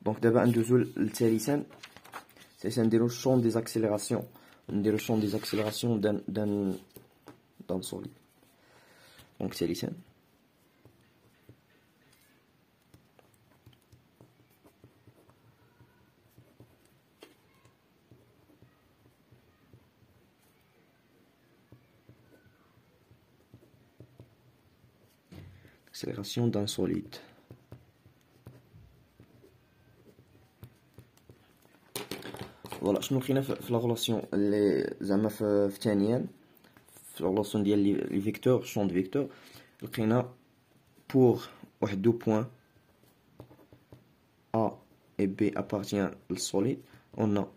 دونك دابا ندوزو للثالثان. الثالثان نديرو الشون دي زاكسيليراسيون. نديرو الشون دي زاكسيليراسيون دان سوليد. دونك ثالثان accélération d'un solide. فوالا شنو لقينا في لا غولاسيون اللي زعما في الثانيان، في لا غولاسيون ديال لي فيكتور شون دو فيكتور. لقينا بور واحد دو بوين A et B appartient للسوليد. لقينا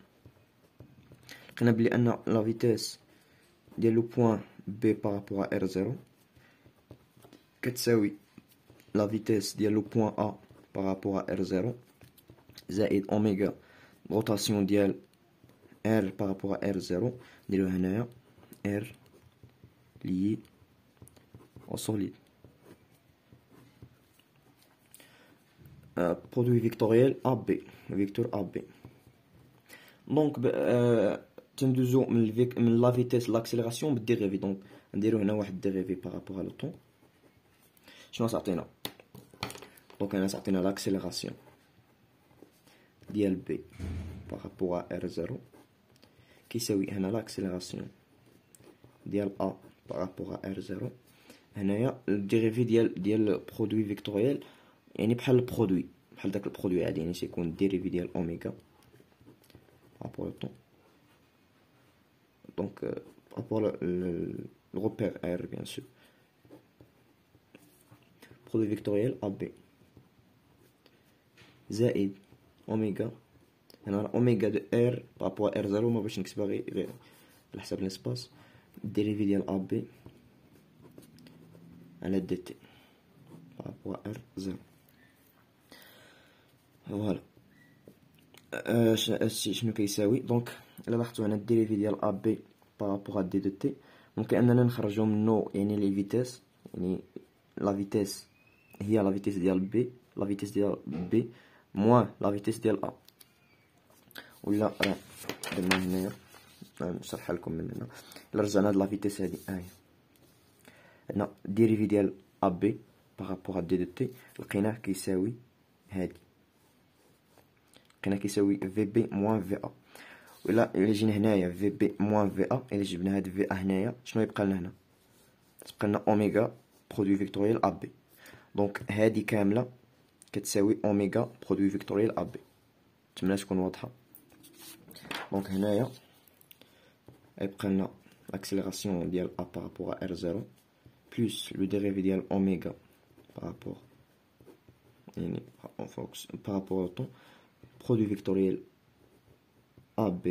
بلي ان لا فيتيس ديال لو بوين B بارابور ا R0 كتساوي لا فيتيس ديال لو بوين A بارابور ا R0 زائد اوميغا روتاسيون ديال R بارابور ا R0. نديرو هنايا R lié au solide. Produit vectoriel AB, vecteur AB. Donc تندوزو من لا فيتيس لاكسيليراسيون بالديريفي. دونك نديرو هنا واحد ديريفي بارابور على طون. شنو تعطينا؟ دونك هنا تعطينا لاكسيليراسيون ديال B بارابور R0 كيساوي هنا لاكسيليراسيون ديال A بارابور R0. هنايا الديريفي ديال برودوي فيكتوريال يعني بحال البرودوي، بحال داك البرودوي عادي، يعني سيكون الديريفي ديال اوميغا بارابور لو طون. دونك بارابور الغوبير R بيان سور. برودوي فيكتوريال AB زائد اوميغا. هنا اوميغا دو R بارابور R0 ما باش نكتبها غير على حساب الاسباس. الديريفي ديال AB على دي تي بارابور R0. فوالا شنو كيساوي؟ دونك الا لاحظتوا هنا الديريفي ديال ا بي بارابور دي دو تي ممكن اننا نخرجوا منه يعني لي فيتيس، يعني لا فيتيس هي لا فيتيس ديال بي، لا فيتيس ديال بي موان لا فيتيس ديال ا. ولا درنا هنايا نشرح لكم من هنا. الا رجعنا هاد لا فيتيس هادي هاهي هنا الديريفي ديال ا بي بارابور دي دو تي لقيناه كيساوي هادي، لقينا كيساوي في بي موان في ا. ولا الا جينا هنايا في بي موان في ا، الا جبنا هاد في ا هنايا شنو يبقى لنا هنا؟ تبقى لنا اوميغا برودوي فيكتوريال ا بي. دونك هادي كامله كتساوي اوميغا برودوي فيكتوريال ا بي. نتمنى تكون واضحه. دونك هنايا يبقى لنا l'accélération ديال ا بارابور ا R0 بلس لو ديريفي ديال اوميغا بارابور يعني بارابور au temps produit vectoriel AB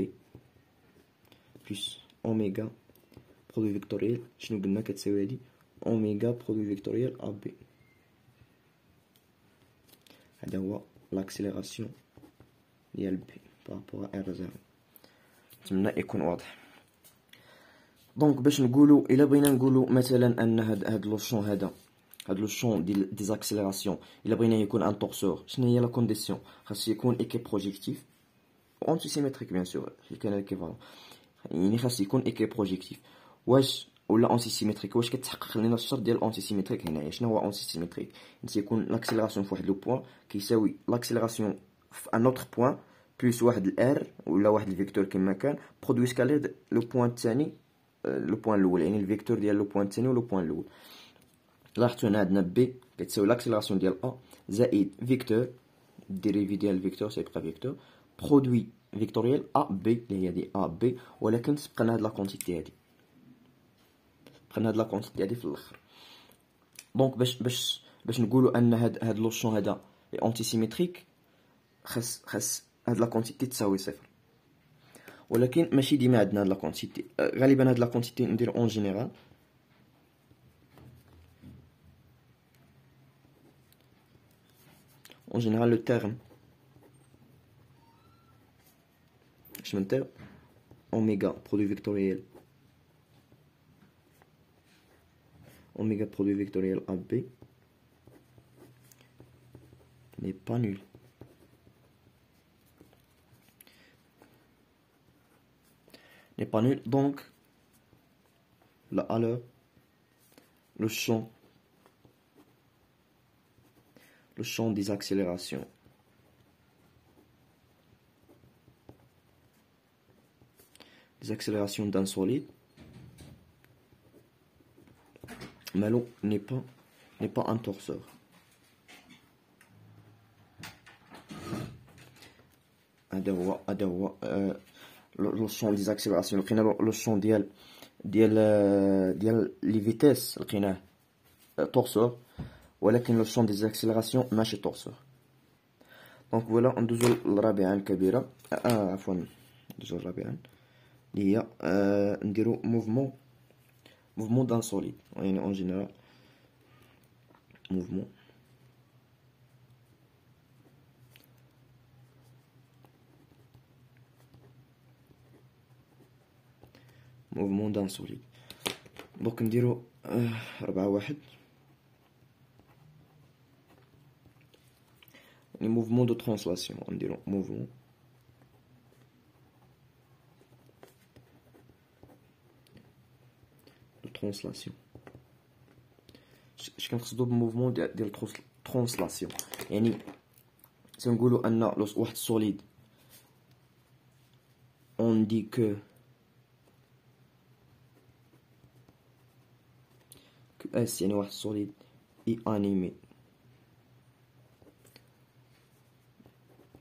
plus oméga produit vectoriel شنو قلنا كتساوي هادي اوميغا produit vectoriel AB. هذا هو l'accélération ديال B بارابور R0. نتمنى يكون واضح. دونك باش نقولوا الا بغينا نقولوا مثلا ان هاد لو شون هذا، هاد لو شون ديال دي زاكسيليراسيون الا بغينا يكون ان تورسور، شنو هي لا كونديسيون؟ خاص يكون ايكي بروجيكتيف اونتي سيمتريك بيان سور في كان ايكيفالون، يعني خاص يكون ايكي بروجيكتيف. واش ولا اونتي سيمتريك؟ واش كتحقق لنا الشرط ديال اونتي سيمتريك هنايا؟ شنو هو اونتي سيمتريك؟ يكون لاكسيليراسيون في واحد لو بوين كيساوي لاكسيليراسيون في ان اوتر بوين بلس واحد الار ولا واحد الفيكتور كما كان برودوي سكالير لو بوين الثاني لو بوين الاول، يعني الفيكتور ديال لو بوين الثاني ولو بوين الاول. لاحظتوا هنا عندنا بي كتساوي لاكسيليراسيون ديال ا زائد فيكتور الديريفي ديال الفيكتور سيبقى فيكتور برودوي فيكتوريال ا بي اللي هي دي ا بي، ولكن تبقى لنا هاد لا كونتيتي هادي، بقى لنا هاد لا كونتيتي هادي في الاخر. دونك باش نقولوا ان هاد لو شون هذا اونتي سيمتريك خاص هاد لا كونتيتي تساوي صفر، ولكن ماشي ديما عندنا هاد لا كونتيتي. غالبا هاد لا كونتيتي ندير اون جينيرال. En général, le terme, je m'entends, oméga, produit vectoriel, oméga, produit vectoriel AB, n'est pas nul. n'est pas nul. Donc, alors, le champ des accélérations d'un solide malo n'est pas un torseur. هذا هو le champ des accélérations. لقينا le champ ديال les vitesses لقيناه torseur, ولكن le champ des accélérations ماشي torseur. دونك فوالا ندوزو للرابعه الكبيره عفوا ندوزو للرابعه اللي هي نديرو mouvement d'un solide, يعني en général mouvement d'un solide. Donc نديرو 4-1 يعني mouvement de translation. نديرو mouvement de translation. اش كنقصدو بموفمون ديال ترانسلاسيون؟ يعني تنقولوا ان واحد السوليد on dit que S يعني واحد السوليد est animé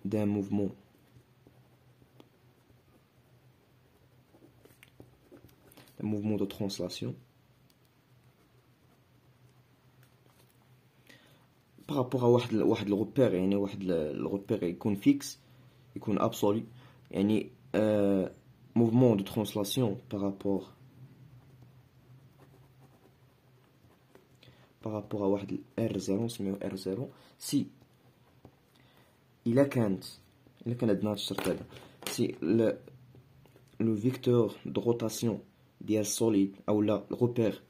d'un mouvement de translation par rapport à واحد الغوبير. يعني واحد الغوبير يكون فيكس، يكون ابسولي، يعني mouvement de translation par rapport à واحد R0 نسميو R0 si إلا كانت عندنا هاد الشرط هذا si le vecteur de rotation ديال السوليد او لا الغوبير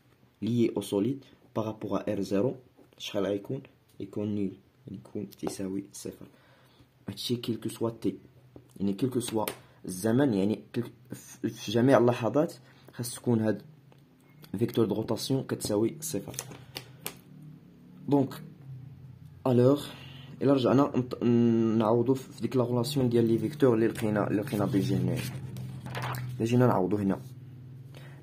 lié au solide par rapport à R0 شحال غيكون؟ يكون نيل، يكون تساوي صفر. هادشي كيلكو سوا تي، يعني كيلكو سوا الزمن، يعني في جميع اللحظات خاص تكون هاد فيكتور دو روتاسيون كتساوي صفر. دونك الوغ الا رجعنا نعوضو في ديك لا ريلاسيون ديال لي فيكتور اللي لقينا ديجا هنايا، جينا نعوضو هنا،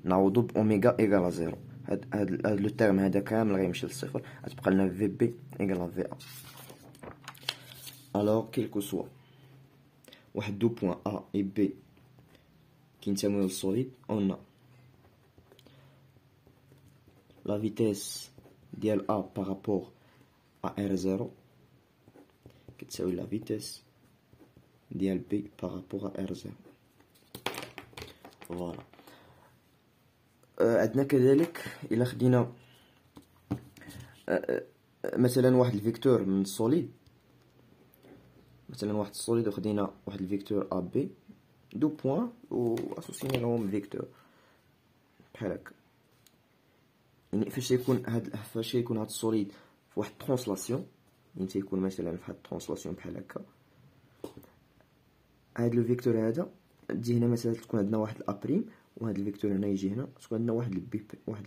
نعوضو بأوميغا إيكال زيرو. هاد لو تيرم هذا كامل غيمشي للصفر، غتبقى لنا في بي إيكال في أ. الوغ كيلكو سوا واحد دو بوان أ إي بي كينتميو للسوليد، أون لا فيتيس ديال أ بارابور أ إر زيرو كتساوي لا فيتيس ديال بي بارابور أ إر زيرو. فوالا. عندنا كذلك إلا خدينا مثلا واحد الفيكتور من السوليد، مثلا واحد السوليد وخدينا واحد الفيكتور أ بي دو بوان و اسوسينا لهم فيكتور بحال هكا. يعني فاش يكون هاد السوليد في واحد ترانسلاسيون، يعني تيكون مثلا في واحد الترانسلاسيون بحال هكا، هاد لو فيكتور هذا تجي هنا مثلا تكون عندنا واحد الأ بريم، وهاد الفيكتور هنا يجي هنا تكون عندنا واحد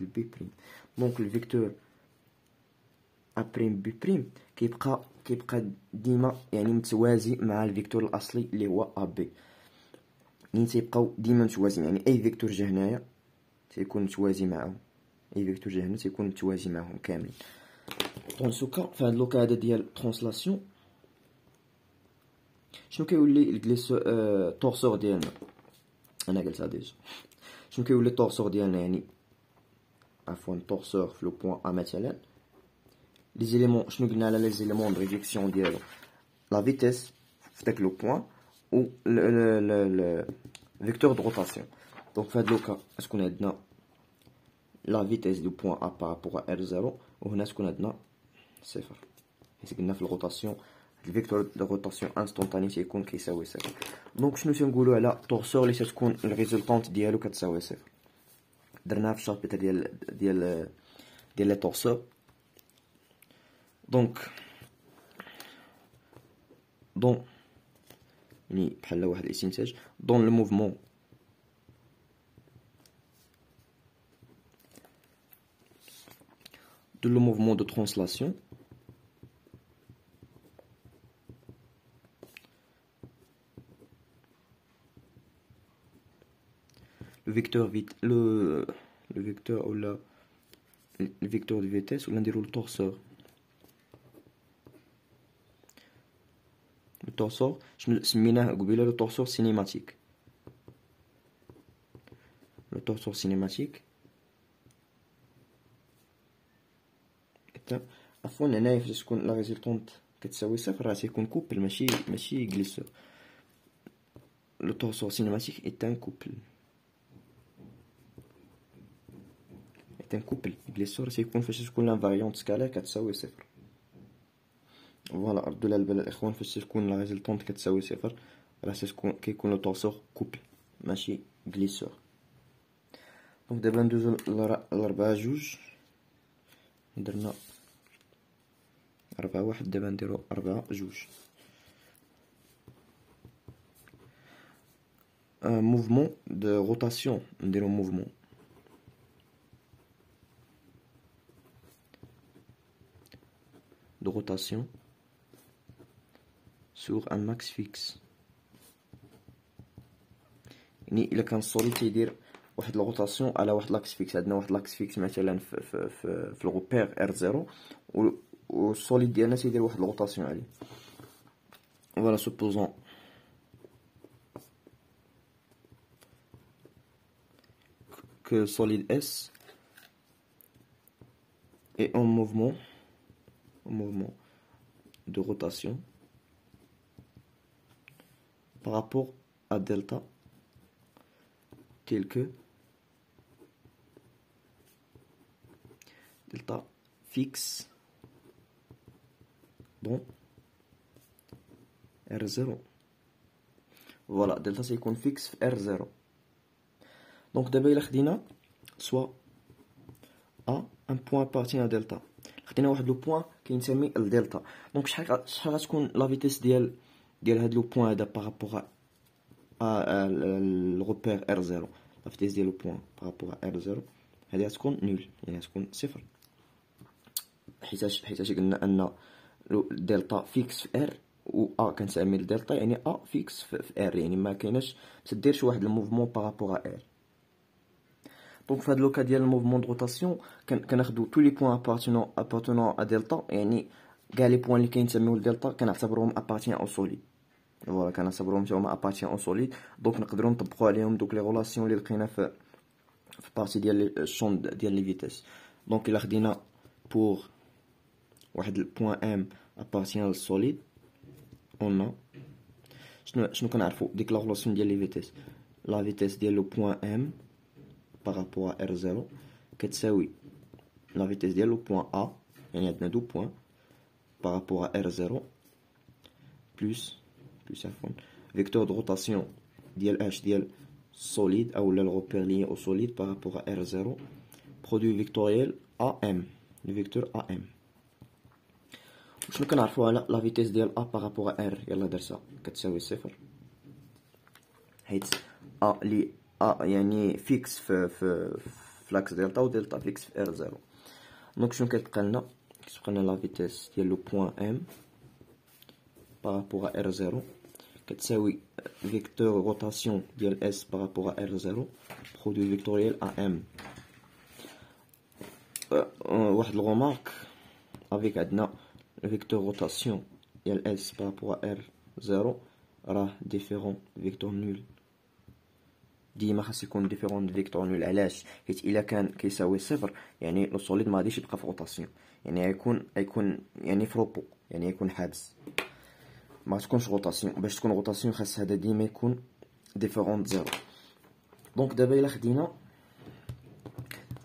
البي بريم. دونك الفيكتور ا بريم بي بريم كيبقى ديما يعني متوازي مع الفيكتور الاصلي اللي هو ا بي، يعني تيبقاو ديما متوازيين. يعني اي فيكتور جا هنايا تيكون متوازي معاهم، اي فيكتور جا هنا تيكون متوازي معاهم كاملين. دونك سوكا في هاد لوكا هذا ديال ترانسلاسيون شنو كيولي التورسور ديالنا؟ انا قلتها ديجا. شنو كيولي التورسور ديالنا؟ يعني عفوا التورسور في لو بوين ا مثلا لي زيليمون، شنو قلنا على لي زيليمون دو ريدكسيون ديالو؟ لا فيتيس في داك لو بوين و ل فيكتور دو روتاسيون. دونك في هاد لوكا تكون عندنا لا فيتيس دو بوين ا بارابور ا ار زيرو، وهنا تكون عندنا صفر، حيت قلنا في الروتاسيون الفيكتور دو روتاسيون انستونطاني تيكون كيساوي صفر. دونك شنو تنقولوا على تورسور اللي تكون الريزولطونت ديالو كتساوي صفر؟ درناها في الشابتر ديال لي تورسور. دونك يعني بحال واحد الاستنتاج، دون لو موفمون le mouvement de translation. Le vecteur ou le vecteur de vitesse ou le torseur. Le torseur, le torseur cinématique. Le torseur cinématique. عفوا هنايا فاش تكون لا ريزولطونت كتساوي صفر راه تيكون كوبل ماشي غليسور. لو توrsor cinématique est un couple. غليسور تيكون فاش تكون لانفاريونت سكالير كتساوي صفر. فوالا ردوا لها البال الاخوان فاش تكون لا ريزولطونت كتساوي صفر راه كيكون لو توrsor كوبل ماشي غليسور. دونك دابا ندوزو لربعة جوج. درنا 4-1 دابا نديرو 4-2. mouvement de rotation نديرو mouvement de rotation sur un max fixe. يعني الا كان السوليد تيدير واحد الروتاسيون على واحد لاكس فيكس. عندنا واحد لاكس فيكس مثلا في الغوبير ار 0 والسوليد ديالنا تيدير واحد الروتاسيون عليه. فوالا سوبوزون que solide S est en mouvement de rotation par rapport à delta tel que delta fixe dans R0. Voilà, delta سيكون fixe في R0. دونك دابا الا خدينا سوا ا ان بوين ابارتين ا دلتا، خدينا واحد لو بوين كينسمي الدلتا. دونك شحال غتكون لا فيتيس ديال هاد لو بوين هذا بارابور ا الغوبير ار 0. لا فيتيس ديال لو بوين بارابور ار 0 هادي غتكون نول، يعني غتكون صفر، حيتاش قلنا ان دلتا فيكس في ار و ا كنسمي الدلتا، يعني ا فيكس في ار، يعني ما كايناش تديرش واحد الموفمون بارابور ار. دونك في هاد لو كا ديال الموفمون دو روتاسيون كناخدو تو لي بوين ابارتونون ا دلتا، يعني كاع لي بوين اللي كينسميو الدلتا كنعتبروهم ابارتين او سوليد. فوالا كنعتبروهم حتى هما ابارتين او سوليد. دونك نقدروا نطبقوا عليهم دوك لي غولاسيون اللي لقينا في بارتي ديال الشون ديال لي فيتيس. دونك الا خدينا بور واحد البوين ام ابارتين للسوليد اون شنو كنعرفوا ديك لا غولاسيون ديال لي فيتيس. لا فيتيس ديال لو بوين ام par rapport à R0 كتساوي la vitesse ديال le point A، يعني عندنا دو بوين par rapport à R0 plus عفوا vecteur de rotation ديال H ديال solide او لا الغوبير lié au solide par rapport à R0 produit vectoriel AM، le vecteur AM. شنو كنعرفوا على la vitesse ديال A par rapport à R؟ يلا درسها كتساوي صفر، حيت A لي A يعني فيكس في لاكس دلتا و دلتا فيكس في ار 0. دونك شنو كتبقى لنا لا فيتيس ديال لو بوين ام بارابور ا ار 0 كتساوي فيكتور روتاسيون ديال اس بارابور ا ار 0 برودوي فيكتوريال ا ام. واحد الغومارك افيك عندنا فيكتور روتاسيون ديال اس بارابور ا ار 0 راه ديفيرون فيكتور نول. ديما خاص يكون ديفيرون دو فيكتور نول. علاش؟ حيت الا كان كيساوي صفر يعني لو سوليد ما غاديش يبقى في روتاسيون، يعني غيكون يعني في روبو، يعني يكون حابس، ما تكونش روتاسيون. باش تكون روتاسيون خاص هذا ديما يكون ديفيرون زيرو. دونك دابا الا خدينا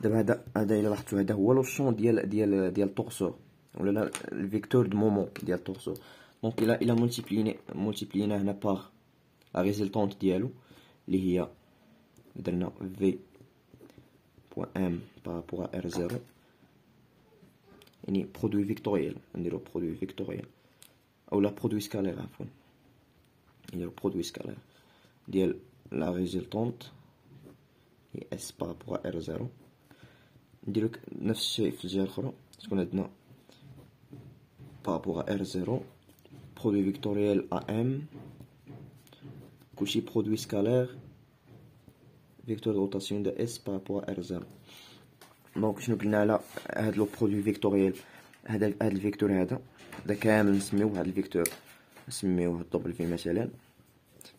دابا هذا الا لاحظتوا هذا هو لو شون ديال طورسور ولا الفيكتور دو مومون ديال طورسور. دونك الا مولتيبلينا هنا باغ لا ريزولطونت ديالو اللي هي درنا V point M par rapport à R0، يعني produit vectoriel، نديرو produit vectoriel او لا produit scalaire عفوا، نديرو produit scalaire ديال la résultante هي S par rapport à R0. نديرو نفس الشيء في الجهة الأخرى، شكون عندنا par rapport à R0 produit vectoriel AM كلشي produit scalaire vecteur de rotation de S par rapport à R0. دونك شنو قلنا على هاد لو برودوي فيكتوريال؟ هاد الفيكتور هذا كامل نسميوه هاد الفيكتور نسميوه دبل في مثلا،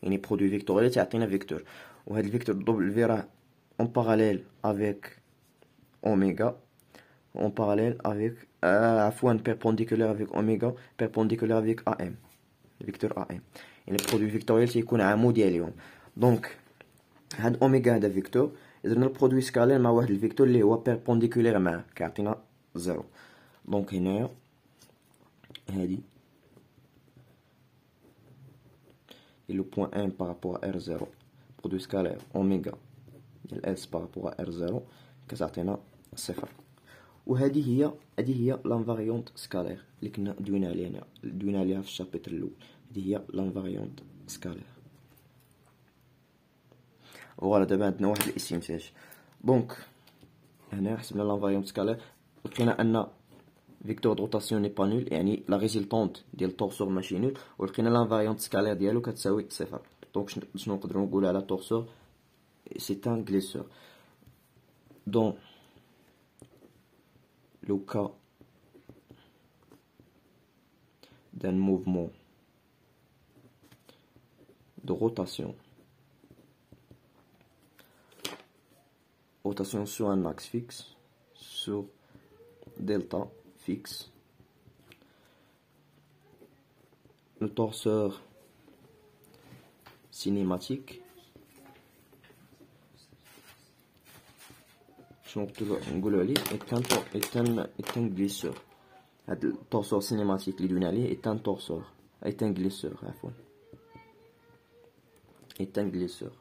يعني برودوي فيكتوريال تعطينا فيكتور، وهاد الفيكتور دبل في راه اون باراليل افيك اوميغا اون باراليل افيك عفوا بيربونديكولار افيك اوميغا بيربونديكولار افيك ام، الفيكتور ام، يعني البرودوي فيكتوريال تيكون عمودي اليوم. دونك هاد اوميغا هذا فيكتور، درنا البرودوي سكالير مع واحد الفيكتور اللي هو بيربونديكولير معاه كيعطينا زيرو. دونك هنايا هادي لو بوين ان بارابور ار زيرو برودوي سكالير اوميغا ديال اس بارابور ار زيرو كتعطينا صفر. وهذه هي لانفاريونت سكالير اللي كنا دوينا عليها في الشابتر الاول. هذه هي لانفاريونت سكالير. فوالا دابا عندنا واحد الاستنتاج. دونك هنا حسبنا لانفاريونت سكالير، لقينا ان فيكتور د روتاسيون ني با نول، يعني لا ريزلطونت ديال التورسور ماشي نول، ولقينا لانفاريونت سكالير ديالو كتساوي صفر. دونك شنو نقدروا نقولوا على التورسور؟ سي ان غليسور. دون لو كا d'un mouvement de rotation sur un axe fixe, sur delta fixe, le torseur cinématique نقولوا عليه est un glisseur. هاد التورسور سينيماتيك اللي دوينا عليه est un glisseur عفوا est un glisseur.